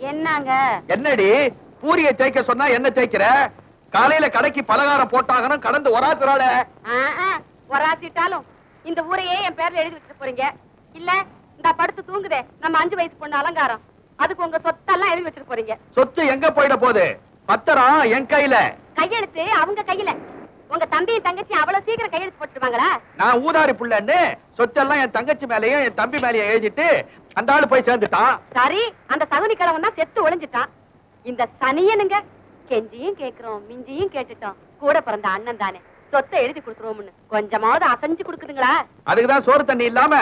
என்னங்க? என்னடி பூரிய தேய்க்க சொன்னா என்ன தேய்க்கிற? காலையில கடைக்கு பலகாரம் போட்டாங்கன்னு கடந்து ஒராசுறாள. ஒராசிட்டாலும் இந்த ஊரையே என் பேர்ல எழுதி வச்சுட்டு போறீங்க. இல்ல இந்த படுத்து தூங்குதே நம்ம 5 வயசு பொண்ணு அலங்காரம், அதுக்கு உங்க சொத்தெல்லாம் எழுதி வச்சுட்டு போறீங்க. சொத்து எங்க போயிட போகுது? பத்திரம் என் கையில. கையெழுத்து அவங்க கையில. உங்க தம்பியும் தங்கச்சி அவ்வளவு சீக்கிரம் கையெழுத்து போட்டுருவாங்களா? நான் ஊதாரி புள்ளன்னு சொத்தெல்லாம் என் தங்கச்சி மேலயும் என் தம்பி மேலயும் எழுதிட்டு அந்த ஆளு போய் சேர்ந்துட்டான். சரி, அந்த சகுனி கிழவன் தான் செத்து ஒளிஞ்சிட்டான். இந்த சனியனுங்க கெஞ்சியும் கேக்குறோம் மிஞ்சியும் கேட்டுட்டோம், கூட பிறந்த அண்ணன் தானே, சொத்தை எழுதி கொடுத்துருவோம்னு கொஞ்சமாவது அசைஞ்சு கொடுக்குதுங்களா? அதுக்குதான் சோறு தண்ணி இல்லாம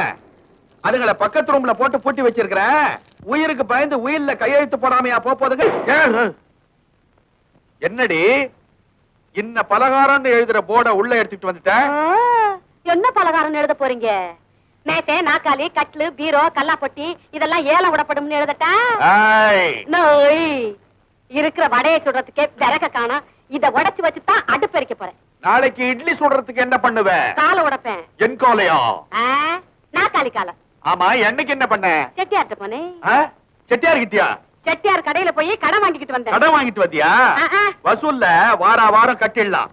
அதுங்களை பக்கத்து ரூம்ல போட்டு பூட்டி வச்சிருக்கிறேன். உயிருக்கு பயந்து உயிர்ல கையெழுத்து போடாமையா போதுங்க. என்னடி இன்ன பலகாரம் எழுதுற போர்ட உள்ள எடுத்துட்டு வந்துட்டேன். என்ன பலகாரம் எழுத போறீங்க? மேட்டை, நாக்காளி, கட்லு, பீரோ, கல்லாப்பொட்டி இதெல்லாம் ஏலம் விடப்படும் எழுதட்டா? இருக்கிற வடையை சுடுறதுக்கே விறக காணோம். இத உடைச்சு வச்சுதான் அடுப்பெரிக்க போறேன். நாளைக்கு இட்லி சுடுறதுக்கு என்ன பண்ணுவேன்? காலை உடைப்பேன். என் காலையா? நாக்காளி காலை. ஆமா, என்னைக்கு என்ன பண்ண? செட்டியார்ட்ட போனேன். செட்டியார் கிட்டியா? செட்டியார் கடையில போய் கடன் வாங்கிட்டு வந்தேன். கடன் வாங்கிட்டு வந்தியா? வசூல்ல வாரம் கட்டிடலாம்.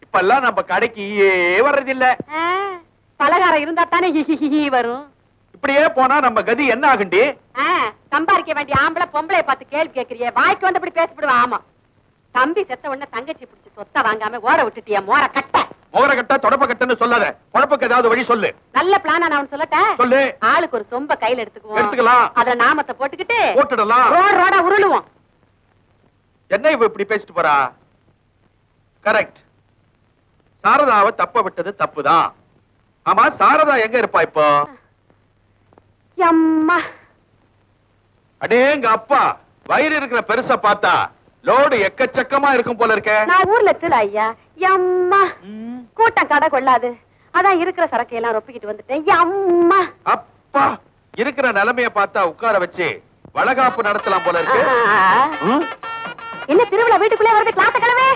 இப்பெல்லாம் நம்ம கடைக்கு வர்றதில்ல. பலகாரம் இருந்தா தானே வரும். இப்படியே போனா நம்ம கதி என்ன ஆகுண்டி? சம்பாதிக்க வேண்டிய ஆம்பளை பொம்பளை பார்த்து கேள்வி கேட்கறிய, வாய்க்கு வந்தபடி பேசப்படுவா. ஆமா, தம்பி செத்த உடனே தங்கச்சி பிடிச்சி சொத்தை வாங்காம ஓர விட்டுட்டிய மோர கட்ட. மோர கட்ட தொடப்ப கட்டன்னு சொல்லாத, குழப்பக்கு ஏதாவது வழி சொல்லு. நல்ல பிளானா நான் சொல்லட்டேன்? சொல்லு. ஆளுக்கு ஒரு சொம்ப கையில எடுத்துக்கலாம். அத நாமத்தை போட்டுக்கிட்டு போட்டுடலாம். ரோட உருளுவோம். என்ன இவ இப்படி பேசிட்டு போறா? கரெக்ட். சாரதாவை தப்ப விட்டது தப்புதான். ஆமா, சாரதா எங்க இருப்பா இப்போ? அம்மா அடேங்க அப்பா, வயிறு இருக்கிற பெருசா பார்த்தா லோடு எக்கச்சக்கமா இருக்கும் போல இருக்க. நான் ஊர்ல தில ஐயா. அம்மா கூட்டம் கடை கொள்ளாது, அதான் இருக்கிற சரக்கு எல்லாம் ரொப்பிக்கிட்டு வந்துட்டேன். அம்மா அப்பா, இருக்கிற நிலைமைய பார்த்தா உட்கார வச்சு வளகாப்பு நடத்தலாம் போல இருக்கு. என்ன திருவிழா வீட்டுக்குள்ளே வருது? கிளாத்த கிழமை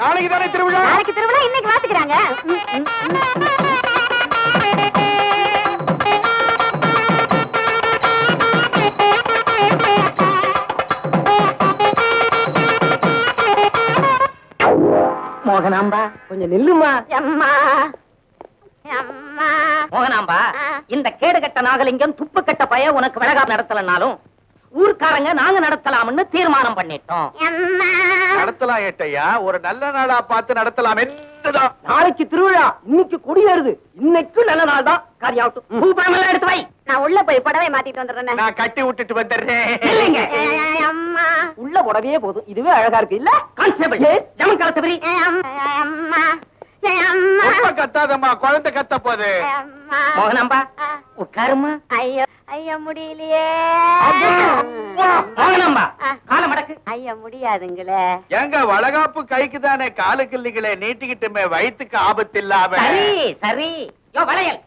நாளைக்கு தானே திருவிழா. நாளைக்கு திருவிழா, இன்னைக்கு வாத்துக்கிறாங்க. மோகனாம்பா, கொஞ்சம் நில்லுமா. மோகனாம்பா, இந்த கேடுகட்ட நாகலிங்கம் துப்பு கட்ட பய உனக்கு வளகாப்பு நடத்தலனாலும் ஊர்க்காரங்க நாங்க நடத்தலாம்னு தீர்மானம் பண்ணிட்டோம். நடத்தலாம் ஏட்டையா, ஒரு நல்ல நாளா பார்த்து நடத்தலாம். என்னதான் நாளைக்கு திருவிழா, இன்னைக்கு கொடியேறுது. இன்னைக்கு நல்ல நாள் தான். காரியாவட்டும், பூபரம் எல்லாம் எடுத்து வை. நான் உள்ள போய் புடவை மாத்திட்டு வந்துடுறேன். நான் கட்டி விட்டுட்டு வந்துடுறேன். உள்ள புடவையே போதும், இதுவே அழகா இருக்கு இல்ல? கான்ஸ்டபிள் ஜமன் கலத்தபரி. கத்தாதம்மா, குழந்தை கத்த போது. மோகனாம்பா உட்காருமா. ஐயோ ஐயா முடியலையே. மோகனாம்பா கால மடக்கு. ஐயா முடியாதுங்களே. எங்க வளகாப்பு கைக்கு தானே, காலுக்கு இல்லைங்களே, நீட்டிக்கிட்டுமே வயிற்றுக்கு ஆபத்து இல்லாம. சரி சரி. யோ வளையல்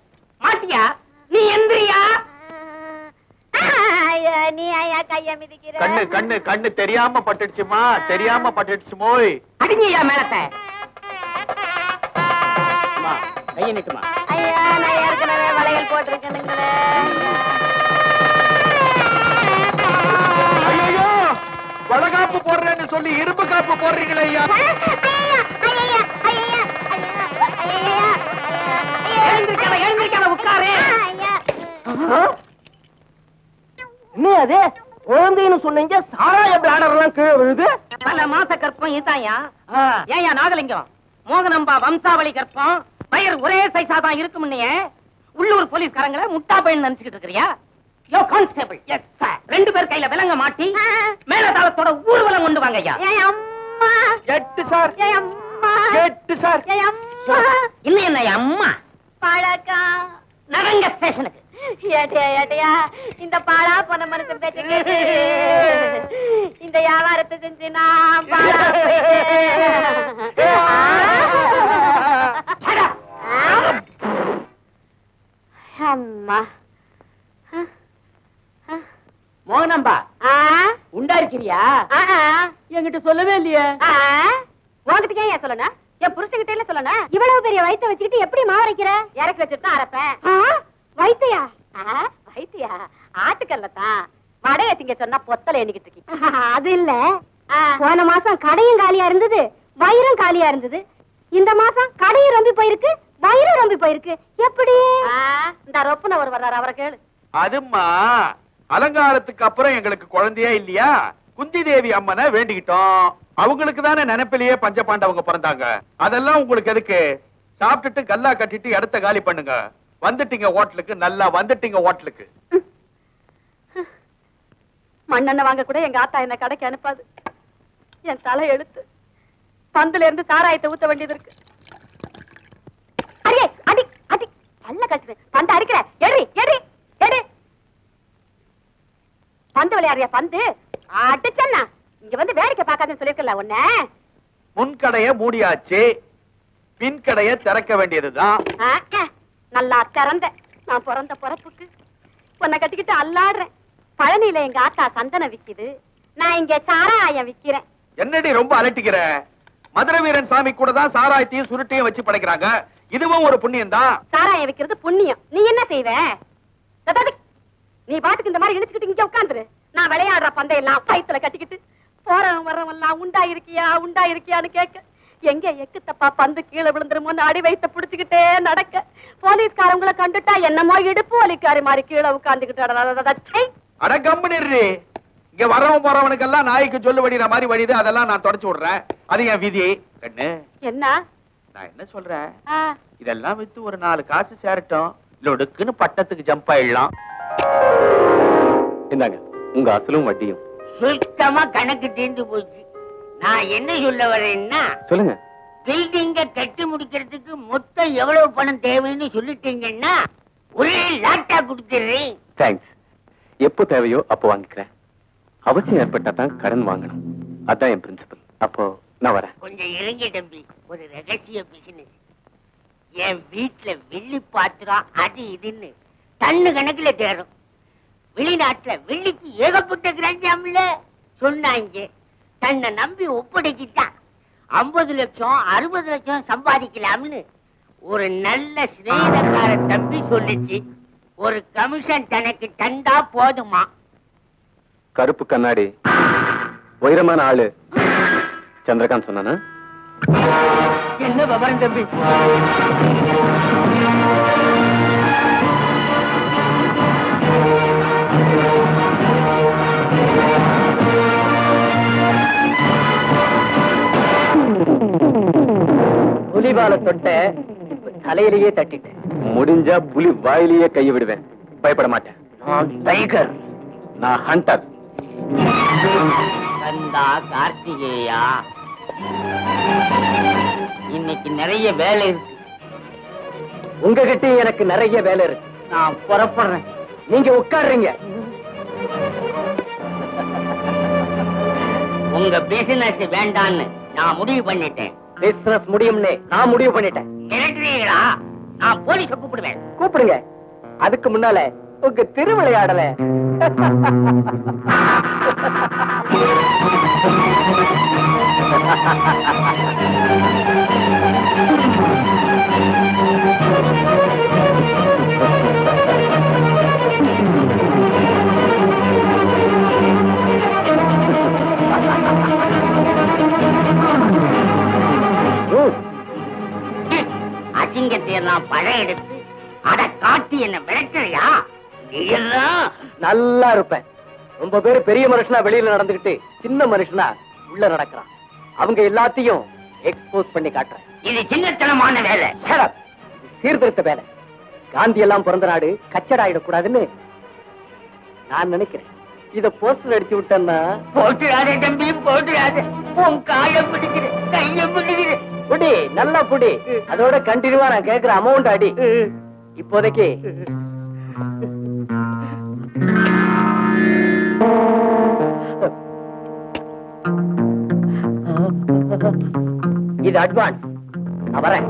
மாட்டியா? நீ எந்திரியா? நீ ஐயா கைய மிதிக்கிற. கண்ணு கண்ணு கண்ணு தெரியாம பட்டுடுச்சுமா, தெரியாம பட்டுடுச்சு. மோய் அடிங்கய்யா மேலத்தை. கைய நிட்டுமா. ஐயா நான் ஏற்கனவே வளையல் போட்டிருக்கேனுங்களே. ஐயோ, வளகாப்பு போடுறேன்னு சொல்லி இரும்பு காப்பு போடுறீங்களே ஐயா. எழுந்திருக்காத உட்காரு. என்ன அது? குழந்தைன்னு சொன்னீங்க, சாராய பிளாடர் எல்லாம் கீழே விழுது. பல மாச கற்பம் இதாயா? ஏயா நாகலிங்கம், மோகனம்பா வம்சாவளி கற்பம் வயிறு ஒரே சைஸா தான் இருக்கும்னு உள்ளூர் போலீஸ்காரங்களை முட்டா பையன் நினைச்சுக்கிட்டு இருக்கிறியா? யோ கான்ஸ்டபிள், எஸ் சார், 2 பேர் கையில விலங்க மாட்டி மேலதாளத்தோட ஊர்வலம் கொண்டு வாங்க ஐயா. எட்டு சார், எட்டு சார். இன்னும் என்ன அம்மா பழக்கம் நடங்க ஸ்டேஷனுக்கு. ஏட்டையா இந்த பாழா போன மனுஷன் பேச்சு கேட்டு இந்த வியாபாரத்தை செஞ்சு நான் பாழா அம்மா. மோகனம்பா உண்டா இருக்கிறியா? என்கிட்ட சொல்லவே இல்லையே. உங்ககிட்ட ஏன் சொல்லணும்? என் புருஷன்கிட்ட இல்ல சொல்லணும். இவ்வளவு பெரிய வயித்தை வச்சுக்கிட்டு எப்படி மாவரைக்கிற? இறக்கி வச்சுட்டு தான் அரைப்பேன். வைத்தியா? வைத்தியா ஆட்டுக்கல்ல தான். வடைய திங்க சொன்னா பொத்தல எண்ணிக்கிட்டு இருக்கீங்க. அது இல்ல, போன மாசம் கடையும் காலியா இருந்தது, வயிறும் காலியா இருந்தது. இந்த மாசம் கடையும் ரொம்பி போயிருக்கு, வயிறும் ரொம்பி போயிருக்கு. எப்படி? இந்த ரொப்புனவர் வர்றாரு, அவரை கேளு. அதும்மா அலங்காரத்துக்கு அப்புறம் எங்களுக்கு குழந்தையே இல்லையா, குந்தி தேவி அம்மனை வேண்டிக்கிட்டோம். அவங்களுக்கு தானே நினைப்பிலேயே பஞ்ச பாண்டவங்க பிறந்தாங்க. அதெல்லாம் உங்களுக்கு எதுக்கு? சாப்பிட்டுட்டு கல்லா கட்டிட்டு இடத்த காலி பண்ணுங்க. வந்துட்டீங்க ஹோட்டலுக்கு, நல்லா வந்துட்டீங்க ஹோட்டலுக்கு. மண்ணெண்ணெய் வாங்க கூட எங்க ஆத்தா என்ன கடைக்கு அனுப்பாது. என் தலை எழுத்து பந்துல இருந்து சாராயத்தை ஊத்த வேண்டியது இருக்கு. அடியே அடி அடி பல்ல கட்டுவேன். பந்து அடிக்கிற எடி எடி எடி. பந்து விளையாடுறியா? பந்து அடிச்சன்னா இங்க வந்து வேடிக்கை பார்க்காதுன்னு சொல்லிருக்கல உன்ன. முன்கடைய மூடியாச்சு, பின்கடைய திறக்க வேண்டியதுதான். நல்லா திறந்த. நான் பிறந்த பிறப்புக்கு உன்னை கட்டிக்கிட்டு அல்லாடுறேன். பழனியில எங்க ஆத்தா சந்தனம் விக்குது, நான் இங்க சாராயம் விக்கிறேன். என்னடி ரொம்ப அலட்டிக்கிற? மதுரை வீரன் சாமி கூட தான் சாராயத்தையும் சுருட்டையும் வச்சு படைக்கிறாங்க. இதுவும் ஒரு புண்ணியம் தான். சாராயம் விக்கிறது புண்ணியம். நீ என்ன செய்வ? நீ பாட்டுக்கு இந்த மாதிரி இழுச்சுக்கிட்டு இங்க உட்காந்துரு. நான் விளையாடுற பந்தையெல்லாம் பைத்துல கட்டிக்கிட்டு போறவன் வர்றவெல்லாம் உண்டா இருக்கியான்னு கேட்க, எங்க எக்கு தப்பா பந்து கீழே விழுந்துருமோன்னு அடி வைத்த புடிச்சுக்கிட்டே நடக்க, போலீஸ்காரங்களை கண்டுட்டா என்னமோ இடுப்பு வலிக்காரி மாதிரி கீழே உட்காந்துக்கிட்டு. அட கம்பெனி, இங்க வரவன் போறவனுக்கெல்லாம் நாய்க்கு சொல்லு வடிகிற மாதிரி வடிது, அதெல்லாம் நான் தொடச்சு விடுறேன். அது என் விதி. கண்ணு என்ன நான் என்ன சொல்றேன், இதெல்லாம் வித்து ஒரு 4 காசு சேரட்டும், லொடுக்குன்னு பட்டத்துக்கு ஜம்ப் ஆயிடலாம். இந்தாங்க உங்க அசலும் வட்டியும். சுத்தமா கணக்கு தீர்ந்து போச்சு. நான் என்ன சொல்ல வரேன்னா, சொல்லுங்க. பில்டிங்க கட்டி முடிக்கிறதுக்கு மொத்தம் எவ்வளவு பணம் தேவைன்னு சொல்லிட்டீங்கன்னா ஒரே லாட்டா கொடுத்துறேன். தேங்க்ஸ். எப்போ தேவையோ அப்போ வாங்கிக்கிறேன். அவசியம் ஏற்பட்டா தான் கடன் வாங்கணும். அதான் என் பிரின்சிபல். அப்போ நான் வரேன். கொஞ்சம் இறங்க தம்பி, ஒரு ரகசிய பிசினஸ். என் வீட்டுல வெள்ளி பாத்திரம் அது இதுன்னு டன்னு கணக்குல தேரும். வெளிநாட்டுல வெள்ளிக்கு ஏகப்பட்ட கிராஞ்சாம்ல சொன்னாங்க. தன்னை நம்பி ஒப்படைச்சிட்டா 50 லட்சம் 60 லட்சம் சம்பாதிக்கலாம்னு ஒரு நல்ல சிநேகக்கார தம்பி சொல்லிச்சு. ஒரு கமிஷன் தனக்கு தந்தா போதுமா? கருப்பு கண்ணாடி உயரமான ஆளு சந்திரகாந்த் சொன்னானா? என்ன விவரம் தம்பி? புலிபால தொட்ட தலையிலேயே தட்டிட்டேன். முடிஞ்சா புலி வாயிலேயே கையை விடுவேன். பயப்பட மாட்டேன். நான் டைகர், நான் ஹண்டர். கந்தா கார்த்திகேயா, இன்னைக்கு நிறைய வேலை இருக்கு. உங்ககிட்ட எனக்கு நிறைய வேலை இருக்கு. நான் புறப்படுறேன். நீங்க உட்காருங்க. உங்க பிசினஸ் வேண்டான்னு நான் முடிவு பண்ணிட்டேன். பிசினஸ் முடியும்னே நான் முடிவு பண்ணிட்டேன். மிரட்டுறீங்களா? நான் போலீஸ கூப்பிடுவேன். கூப்பிடுங்க. அதுக்கு முன்னால உங்க திருவிளையாடல அசிங்கத்தை நான் படம் எடுத்து அட காட்டி என்ன மிரட்டுறியா? நல்லா இருப்பேன். ரொம்ப பேரு பெரிய மனுஷனா வெளியில நடந்துகிட்டு சின்ன மனுஷனா உள்ள நடக்கிறான். அவங்க எல்லாத்தையும் எக்ஸ்போஸ் பண்ணி காட்டுறேன். இது சின்னத்தனமான வேலை. சீர்திருத்த வேலை. காந்தி எல்லாம் பிறந்த நாடு கச்சடாயிடக்கூடாதுன்னு நான் நினைக்கிறேன். இத போஸ்டர் அடிச்சு விட்டேன்னா போட்டுறாதே தம்பி, போட்டுறாதே. உன் காய பிடிக்கிறேன், கைய பிடிக்கிறேன். புடி, நல்லா புடி. அதோட கண்டினியூவா நான் கேட்கிற அமௌண்ட் அடி. இப்போதைக்கு இது அட்வான்ஸ். நான் வரேன்.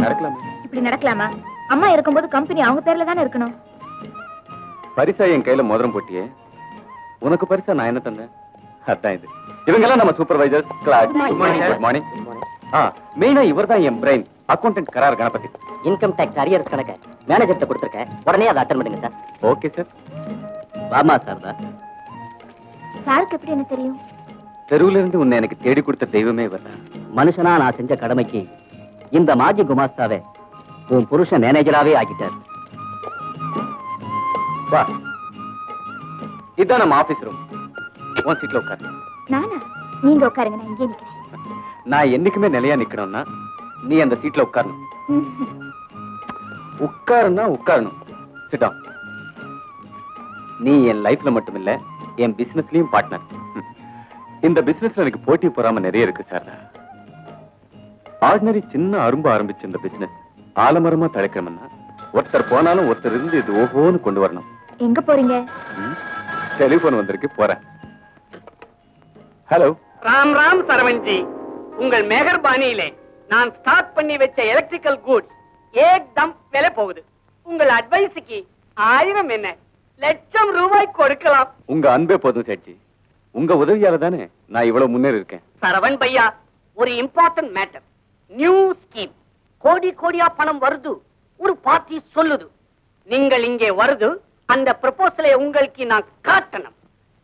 நடக்கலாமா? இப்படி நடக்கலாமா? அம்மா இருக்கும்போது கம்பெனி அவங்க பேர்ல தானே இருக்கணும். பரிசா என் கையில மோதிரம் போட்டியே, உனக்கு பரிசா நான் என்ன தந்தேன்? அதான் இது. இவங்கெல்லாம் நம்ம சூப்பர்வைசர்ஸ் கிளார்க். Good morning, sir. குட் மார்னிங். மெயினா இவர்தான் என் பிரெயின், அக்கவுண்டன்ட் கரார் கணபதி. இன்கம் டாக்ஸ் அரியர்ஸ் கணக்க மேனேஜர்ட்ட கொடுத்துருக்கேன், உடனே அதை அட்டன் பண்ணுங்க சார். Okay sir. வாமா சாரதா. சாருக்கு எப்படி என்ன தெரியும்? தெருவுல இருந்து உன்னை எனக்கு தேடி கொடுத்த தெய்வமே இவர்தான். மனுஷனா நான் செஞ்ச கடமைக்கு இந்த மாஜி குமாஸ்தாவை உன் புருஷன் மேனேஜராவே ஆக்கிட்டார். வா, இதான் நம்ம ஆபீஸ் ரூம். உன் சீட்ல உட்காரு. நானா? நீங்க உட்காருங்க, நான் இங்கே நிக்கிறேன். நான் என்னைக்குமே நிலையா நிக்கணும்னா நீ அந்த சீட்ல உட்காரணும். உட்காருன்னா உட்காரணும். Sit down. நீ என் லைஃப்ல மட்டும் இல்ல, என் பிசினஸ்லயும் பார்ட்னர். இந்த பிசினஸ்ல எனக்கு போட்டி பொறாம நிறைய இருக்கு சார். ஆர்டினரி சின்ன அரும்பு ஆரம்பிச்சு இந்த பிசினஸ் ஆலமரமா தழைக்கணும்னா ஒருத்தர் போனாலும் ஒருத்தர் இருந்து இது ஓஹோன்னு கொண்டு வரணும். எங்க போறீங்க? டெலிபோன் வந்திருக்கு, போறேன். ஹலோ. ராம் ராம் சரவண்ஜி, உங்கள் மெஹர்பானியிலே நான் ஸ்டார்ட் பண்ணி வச்ச எலக்ட்ரிக்கல் கூட்ஸ் ஏக்தம் விலை போகுது. உங்கள் அட்வைஸுக்கு 1000 என்ன லட்சம் ரூபாய் கொடுக்கலாம். உங்க அன்பே போதும் சேட்ஜி. உங்க உதவியால தானே நான் இவ்வளவு முன்னேறி இருக்கேன். சரவண் பையா, ஒரு இம்பார்ட்டன்ட் மேட்டர். New scheme. கோடி கோடியா பணம் வருது, ஒரு பார்ட்டி சொல்லுது. நீங்கள் இங்கே வருது, அந்த ப்ரொபோசலை உங்களுக்கு நான் காட்டணும்.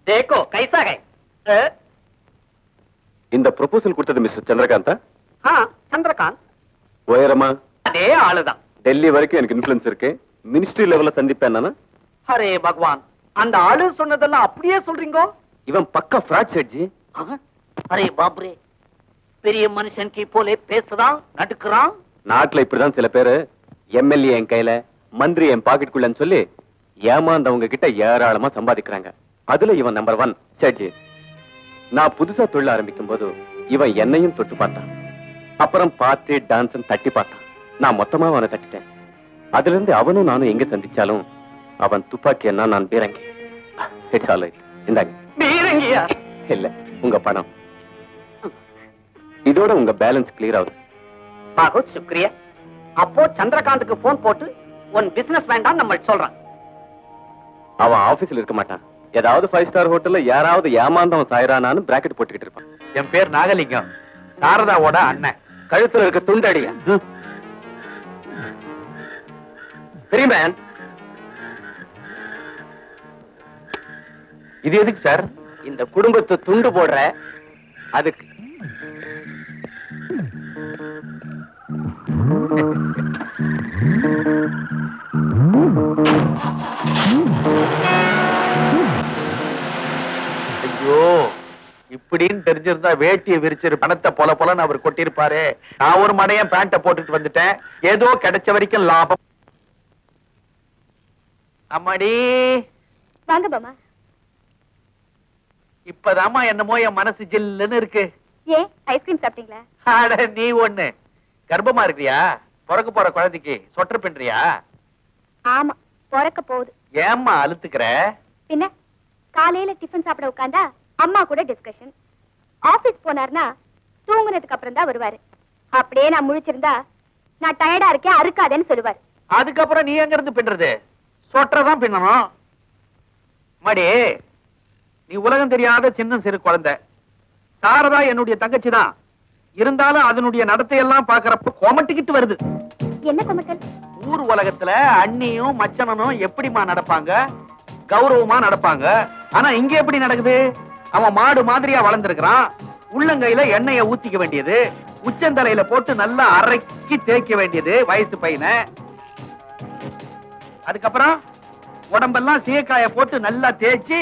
தேக்கோ கைசா கை. இந்த ப்ரொபோசல் கொடுத்தது மிஸ்டர் சந்திரகாந்தா? சந்திரகாந்த் உயரமா? அதே ஆளுதான். டெல்லி வரைக்கும் எனக்கு இன்ஃபுளுன்ஸ் இருக்கு. மினிஸ்ட்ரி லெவல்ல சந்திப்பேன் நானு. அரே பகவான், அந்த ஆளு சொன்னதெல்லாம் அப்படியே சொல்றீங்க? இவன் பக்கா ஃப்ராட் சேட்ஜி. அரே பாப்ரே, பெரிய மனுஷனுக்கு போலே பேசுறான், நடுக்குறான். நாட்டுல இப்படிதான் சில பேரு எம்எல்ஏ என் கையில, மந்திரி என் பாக்கெட்டுக்குள்ளன்னு சொல்லி ஏமாந்தவங்க கிட்ட ஏராளமா சம்பாதிக்கிறாங்க. அதுல இவன் நம்பர் 1 சேட்ஜி. நான் புதுசா தொழில் ஆரம்பிக்கும் போது இவன் என்னையும் தொட்டு பார்த்தான். அப்புறம் பார்த்து டான்ஸ் தட்டி பார்த்தான். நான் மொத்தமா அவனை தட்டிட்டேன். அதுல இருந்து அவனும் நானும் எங்க சந்திச்சாலும் அவன் துப்பாக்கி என்ன, நான் பீரங்கி. It's all right. இந்தாங்க. பீரங்கியா? இல்ல, உங்க பணம். இதோட உங்க பேலன்ஸ் கிளியர் ஆகுது. பாகுத் சுக்ரியா. அப்போ சந்திரகாந்துக்கு போன் போட்டு உன் பிசினஸ் வேண்டாம் நம்ம சொல்றான். அவன் ஆபீஸ்ல இருக்க மாட்டான். ஏதாவது 5 ஸ்டார் ஹோட்டல்ல யாராவது ஏமாந்தவன் சாயரானான்னு பிராக்கெட் போட்டுக்கிட்டு இருப்பான். என் பேர் நாகலிங்கம், சாரதாவோட அண்ணன். கழுத்துல இருக்க துண்டடியா பெரியமேன். இது எதுக்கு சார்? இந்த குடும்பத்தை துண்டு போடுற அதுக்கு. ஐயோ, இப்படின்னு தெரிஞ்சிருந்தா வேட்டியை விரிச்சிரு பணத்தை பொல பொலன்னு அவர் கொட்டிருப்பாரு. நான் ஒரு மடையன் பேண்ட போட்டுட்டு வந்துட்டேன். ஏதோ கிடைச்ச வரைக்கும் லாபம். அம்மாடி, வாங்க மாமா. இப்பதாம்மா என்னமோ என் மனசு ஜில்லுன்னு இருக்கு. ஏன் ஐஸ்கிரீம் சாப்பிட்டீங்களா? அட நீ ஒண்ணு, கர்ப்பமா இருக்கிறியா? பிறக்க போற குழந்தைக்கு சொட்டர் பின்றியா? ஆமா, பிறக்க போகுது. ஏம்மா அழுத்துக்கிற? பின்ன காலையில டிஃபன் சாப்பிட உட்கார்ந்தா அம்மா கூட டிஸ்கஷன். ஆபீஸ் போனார்னா தூங்குனதுக்கு அப்புறம் தான் வருவாரு. அப்படியே நான் முழிச்சிருந்தா நான் டயர்டா இருக்கேன் அறுக்காதேன்னு சொல்லுவாரு. அதுக்கப்புறம் நீ எங்க இருந்து பின்றது? சொட்டதான் பின்னணும். மடி, நீ உலகம் தெரியாத சின்ன சிறு குழந்தை. சாரதா என்னுடைய தங்கச்சி தான். இருந்தாலும் அதனுடைய நடத்தையெல்லாம் பாக்குறப்ப கொமட்டிக்கிட்டு வருது. என்ன கொமட்டல்? ஊர் உலகத்துல அண்ணியும் மச்சனனும் எப்படிமா நடப்பாங்க? கௌரவமா நடப்பாங்க. ஆனா இங்க எப்படி நடக்குது? அவன் மாடு மாதிரியா வளர்ந்திருக்கிறான். உள்ளங்கையில எண்ணெய ஊத்திக்க வேண்டியது, உச்சந்தலையில போட்டு நல்லா அரைக்கி தேய்க்க வேண்டியது வயசு பையனை. அதுக்கப்புறம் உடம்பெல்லாம் சீக்காய போட்டு நல்லா தேய்ச்சி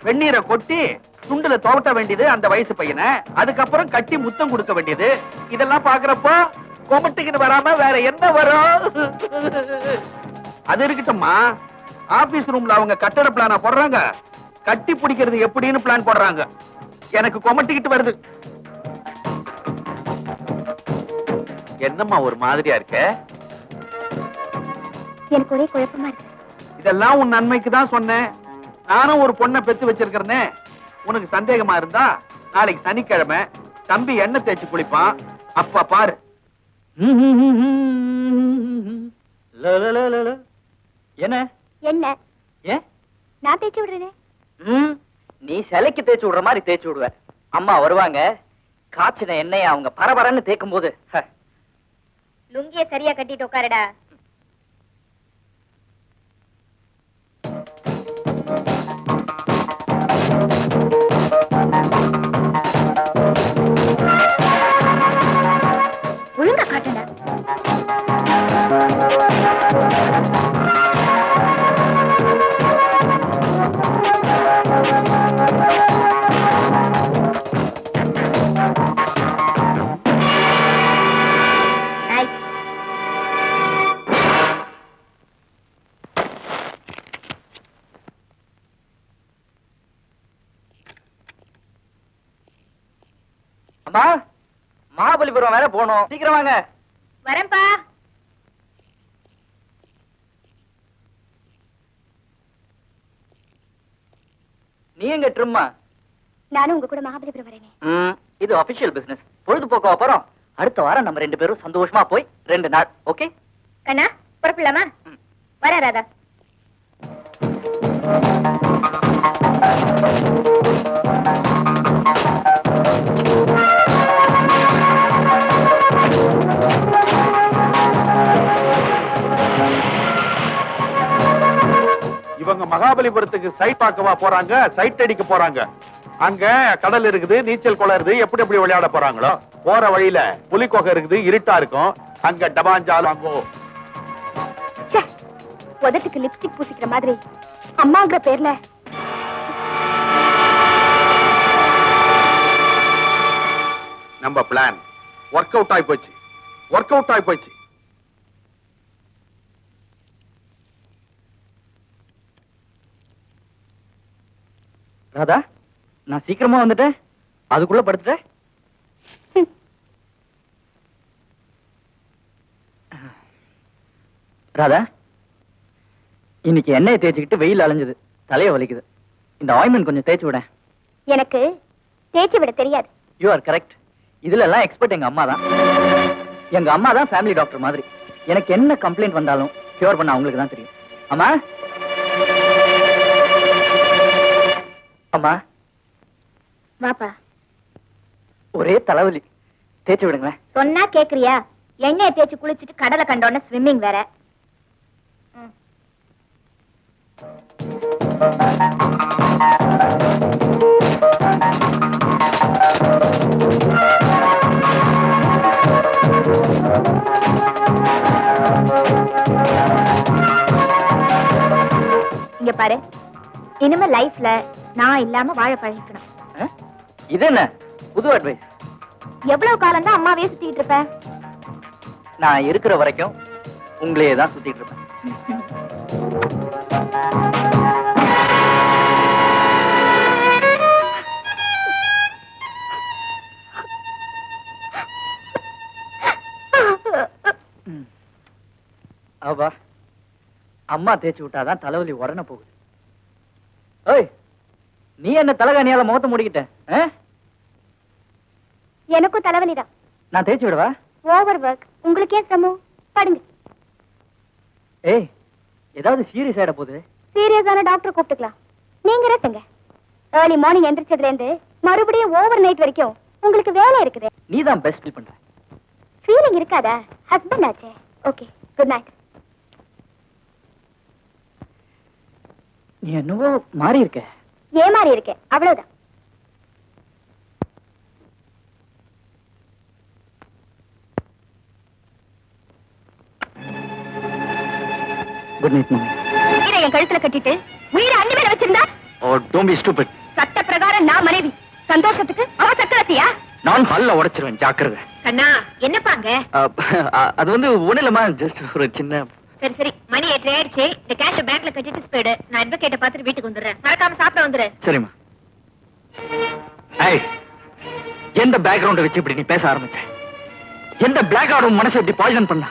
வெந்நீரை கொட்டி துண்டுல துவட்ட வேண்டியது அந்த வயசு பையனை. அதுக்கப்புறம் கட்டி முத்தம் கொடுக்க வேண்டியது. இதெல்லாம் பாக்குறப்போ கொமட்டுக்கிட்டு வராம வேற என்ன வரும்? அது இருக்கட்டும்மா, ஆபீஸ் ரூம்ல அவங்க கட்டட பிளான போடுறாங்க, கட்டி பிடிக்கிறது எப்படின்னு பிளான் போடுறாங்க. எனக்கு கொமட்டிக்கிட்டு வருது. என்னம்மா ஒரு மாதிரியா இருக்க? எனக்கு ஒரே குழப்பமா இருக்கு. இதெல்லாம் உன் நன்மைக்கு தான் சொன்னேன். நானும் ஒரு பொண்ணை பெத்து வச்சிருக்கிறேனே. உனக்கு சந்தேகமா இருந்தா நாளைக்கு சனிக்கிழமை தம்பி எண்ணெய் தேய்ச்சி குளிப்பான், அப்ப பாரு. என்ன என்ன? ஏ நான் தேய்ச்சி விடுறேனே. நீ சிலைக்கு தேய்ச்சி விடுற மாதிரி தேய்ச்சி விடுவ. அம்மா வருவாங்க. காய்ச்சின எண்ணெயை அவங்க பரபரன்னு தேக்கும் போது லுங்கிய சரியா கட்டிட்டு உட்காருடா. ஒழுங்கா காட்டுடா. அம்மா, மகாபலிபுரம் வேற போகணும், சீக்கிரம் வாங்க. வரேன்பா. நீ எங்க ட்ரிம்மா? நானும் உங்க கூட மகாபலிபுரம் வரேனே. இது அபிஷியல் பிசினஸ். பொழுதுபோக்கு அப்புறம் அடுத்த வாரம் நம்ம 2 பேரும் சந்தோஷமா போய் 2 நாள். ஓகே கண்ணா, புறப்படலாமா? வர ராதா. இவங்க மகாபலிபுரத்துக்கு சைட் பார்க்கவா போறாங்க, சைட் அடிக்க போறாங்க. அங்க கடல் இருக்குது, நீச்சல் குளம் இருக்குது, எப்படி எப்படி விளையாட போறாங்களோ. போற வழியில புலிக்கொகை இருக்குது, இருட்டா இருக்கும். அங்க டபாஞ்சால் வாங்கும். உதட்டுக்கு லிப்ஸ்டிக் பூசிக்கிற மாதிரி அம்மாங்கிற பேர்ல நம்ம பிளான் ஒர்க் அவுட் ஆகி போச்சு. ஒர்க் அவுட் ஆகி போச்சு. ராதா, நான் சீக்கிரமா வந்துட்டேன், அதுக்குள்ள படுத்துட்டேன். ராதா, இன்னைக்கு எண்ணெயை தேய்ச்சிக்கிட்டு வெயில் அலைஞ்சது, தலைய வலிக்குது. இந்த ஆயின்மெண்ட் கொஞ்சம் தேய்ச்சி விட. எனக்கு தேய்ச்சி விட தெரியாது. You are correct. இதுல எல்லாம் எக்ஸ்பர்ட் எங்க அம்மா தான். எங்க அம்மா தான் ஃபேமிலி டாக்டர் மாதிரி. எனக்கு என்ன கம்ப்ளைண்ட் வந்தாலும் கியூர் பண்ண அவங்களுக்கு தான் தெரியும். அம்மா, அம்மா, வாப்பா. ஒரே தலைவலி, தேய்ச்சி விடுங்க. சொன்னா கேக்குறியா? எண்ணெயை தேய்ச்சி குளிச்சிட்டு கடலை கண்டோன்னு ஸ்விம்மிங் வேற. இங்க பாரு, இனிமே லைஃப்ல நான் இல்லாம வாழ பழகிக்கணும். இது என்ன புது அட்வைஸ்? எவ்வளவு காலம் தான் அம்மாவே சுத்திட்டு இருப்பேன்? நான் இருக்கிற வரைக்கும் உங்களையே தான் சுத்திட்டு இருப்பேன். அவா, அம்மா தேய்ச்சி விட்டாதான் தலைவலி உடனே போகுது. ஓய், நீ என்ன தலகாணியால முகத்தை முடிக்கிட்ட? எனக்கும் தலைவலிதான். நான் தேய்ச்சி விடவா? Over work. உங்களுக்கு ஏன் சிரமம்? படுங்க. ஏய், ஏதாவது சீரியஸ் ஆயிட போகுது. சீரியஸான டாக்டர் கூப்பிட்டுக்கலாம். நீங்க ரெட்டுங்க. ஏர்லி மார்னிங் எந்திரிச்சதுல இருந்து மறுபடியும் ஓவர் நைட் வரைக்கும் உங்களுக்கு வேலை இருக்குது. நீ தான் பெஸ்ட் ஃபீல் பண்ற. ஃபீலிங் இருக்காதா? ஹஸ்பண்ட் ஆச்சே. Okay, good night. நீ என்னவோ மாறி இருக்க. ஏமாறி இருக்கேன், அவ்வளவுதான். குட் நைட் மாமி. இதை என் கழுத்துல கட்டிட்டு உயிரை அண்ணி மேல வச்சிருந்தா? ஓ, டோன்ட் பீ ஸ்டூபிட். சட்ட பிரகாரம் நான் மனைவி, சந்தோஷத்துக்கு அவ சக்கரத்தியா? நான் பல்ல உடைச்சிருவேன், ஜாக்கிரதை. கண்ணா, என்னப்பாங்க? அது வந்து ஒண்ணுலமா, ஜஸ்ட் ஒரு சின்ன. சரி சரி, மணி 8 ஆயிடுச்சு. இந்த கேஷ் பேங்க்ல கட்டிட்டு ஸ்பீடு. நான் அட்வொகேட்ட பாத்துட்டு வீட்டுக்கு வந்துடுறேன். மறக்காம சாப்பிட வந்துரு. சரிம்மா. ஏய், எந்த பேக்ரவுண்ட வச்சு இப்படி நீ பேச ஆரம்பிச்ச? எந்த பிளாக் ஆடும் மனசை இப்படி பாய்சன் பண்ணா?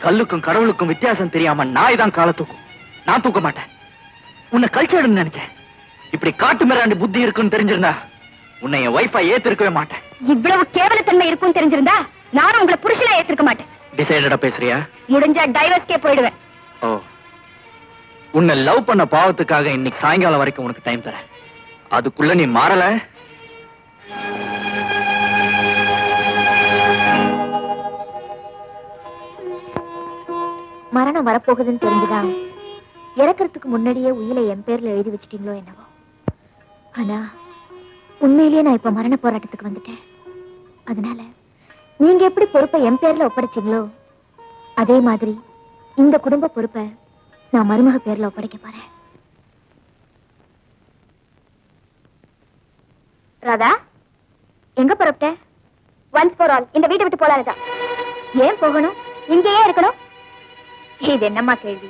கல்லுக்கும் கடவுளுக்கும் வித்தியாசம் தெரியாம நாய் தான் கால தூக்கும். நான் தூக்க மாட்டேன். உன்னை கல்ச்சர்னு நினைச்சேன். இப்படி காட்டு மிராண்டி புத்தி இருக்குன்னு தெரிஞ்சிருந்தா உன்னை என் வைஃபா ஏத்திருக்கவே மாட்டேன். இவ்வளவு கேவலத்தன்மை இருக்கும் தெரிஞ்சிருந்தா நானும் உங்களை புருஷனா ஏத்திருக்க மாட்டேன். டிசைடடா பேசுறியா? முடிஞ்சா டைவர்ஸ்க்கே போயிடுவேன். ஓ, உன்னை லவ் பண்ண பாவத்துக்காக இன்னைக்கு சாயங்காலம் வரைக்கும் உனக்கு டைம் தரேன். அதுக்குள்ள நீ மாறல, மரணம் வரப்போகுதுன்னு தெரிஞ்சுதான் இறக்கறதுக்கு முன்னாடியே உயிரை என் பேர்ல எழுதி வச்சிட்டீங்களோ என்னவோ. ஆனா உண்மையிலேயே நான் இப்ப மரண போராட்டத்துக்கு வந்துட்டேன். அதனால நீங்க எப்படி பொறுப்பை என் பேர்ல ஒப்படைச்சீங்களோ அதே மாதிரி இந்த குடும்ப பொறுப்பை நான் மருமக பேர்ல ஒப்படைக்க போறேன். ராதா, எங்க புறப்பட்ட? ஒன்ஸ் ஃபார் ஆல் இந்த வீட்டை விட்டு போலான்னுதான். ஏன் போகணும்? இங்கேயே இருக்கணும்? இது என்னம்மா கேள்வி?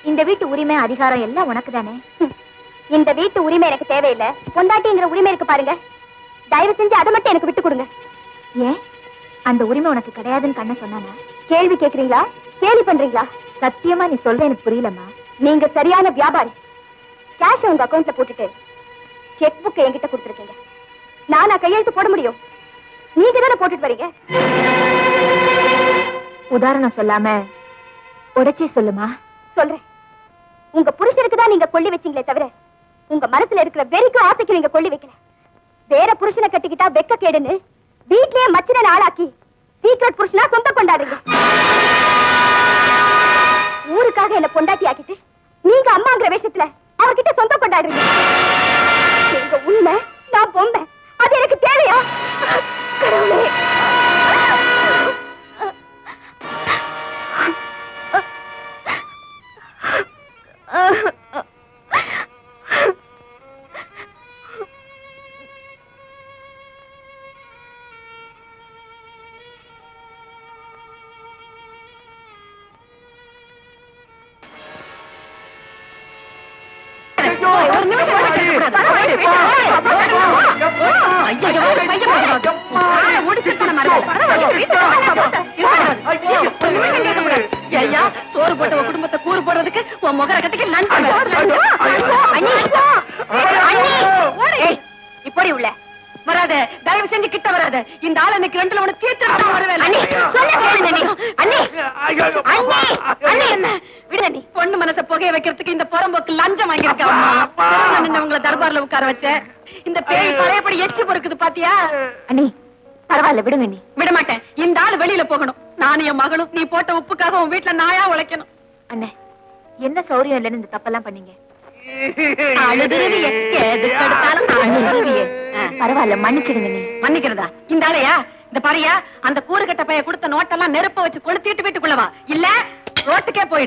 இந்த வீட்டு உரிமை அதிகாரம் எல்லாம் உனக்கு தானே. இந்த வீட்டு உரிமை எனக்கு தேவையில்லை. பொண்டாட்டிங்கிற உரிமை இருக்கு பாருங்க, தயவு செஞ்சு அதை மட்டும் எனக்கு விட்டு கொடுங்க. ஏன் அந்த உரிமை உனக்கு கிடையாதுன்னு கண்ண சொன்னானா? கேள்வி கேக்குறீங்களா? கேலி பண்றீங்களா? சத்தியமா நீ சொல்ற எனக்கு புரியலம்மா. நீங்க சரியான வியாபாரி. கேஷ் உங்க அக்கவுண்ட்ல போட்டுட்டு செக் புக் என்கிட்ட கொடுத்துருக்கீங்க. நானா கையெழுத்து போட முடியும்? நீங்க தானே போட்டுட்டு வரீங்க. உதாரணம் சொல்லாம உடைச்சே சொல்லுமா. சொல்றேன். உங்க புருஷனுக்கு தான் நீங்க கொள்ளி வச்சீங்களே தவிர உங்க மனசுல இருக்கிற வெறிக்கும் ஆசைக்கு நீங்க கொள்ளி வைக்கல. வேற புருஷனை கட்டிக்கிட்டா வெக்க கேடுன்னு வீட்லயே மச்சின ஆளாக்கி சீக்கிரட் புருஷனா சொந்த கொண்டாடுங்க. ஊருக்காக என்ன பொண்டாட்டி ஆக்கிட்டு நீங்க அம்மாங்கிற விஷயத்துல அவர்கிட்ட சொந்த கொண்டாடுறீங்க. எங்க உண்மை, நான் பொம்பை. அது எனக்கு தேவையா? கடவுளே. சோறு போட்ட குடும்பத்தை கூறு போடுறதுக்கு உன் முகர கட்டிக்கு இப்படி உள்ள வராத, தயவு செஞ்சு கிட்ட வராத. இந்த ஆள் அன்னைக்கு ரெண்டுல உனக்கு தீர்த்து வரவேன். பொண்ணு மனசை புகைய வைக்கிறதுக்கு இந்த புறம்போக்கு லஞ்சம் வாங்கியிருக்காங்க. உங்களை தர்பார்ல உட்கார வச்ச இந்த பேய் பழையபடி எச்சு பொறுக்குது பாத்தியா? அண்ணி பரவாயில்ல, விடுங்க. நீ விட மாட்டேன். இந்த ஆள் வெளியில போகணும். நானும் என் மகளும் நீ போட்ட உப்புக்காக உன் வீட்டுல நாயா உழைக்கணும். அண்ணே, என்ன சௌரியம் இல்லைன்னு இந்த தப்பெல்லாம் பண்ணீங்க? பரவாயில்ல, மன்னிச்சிடுங்க. நீ மன்னிக்கிறதா? இந்த ஆளையா? இந்த பாரியா, அந்த கூறுகட்ட பைய கொடுத்த நோட்டெல்லாம் நெருப்ப வச்சு கொளுத்திட்டு வீட்டுக்குள்ளவா, இல்ல ரோட்டுக்கே போயிடு.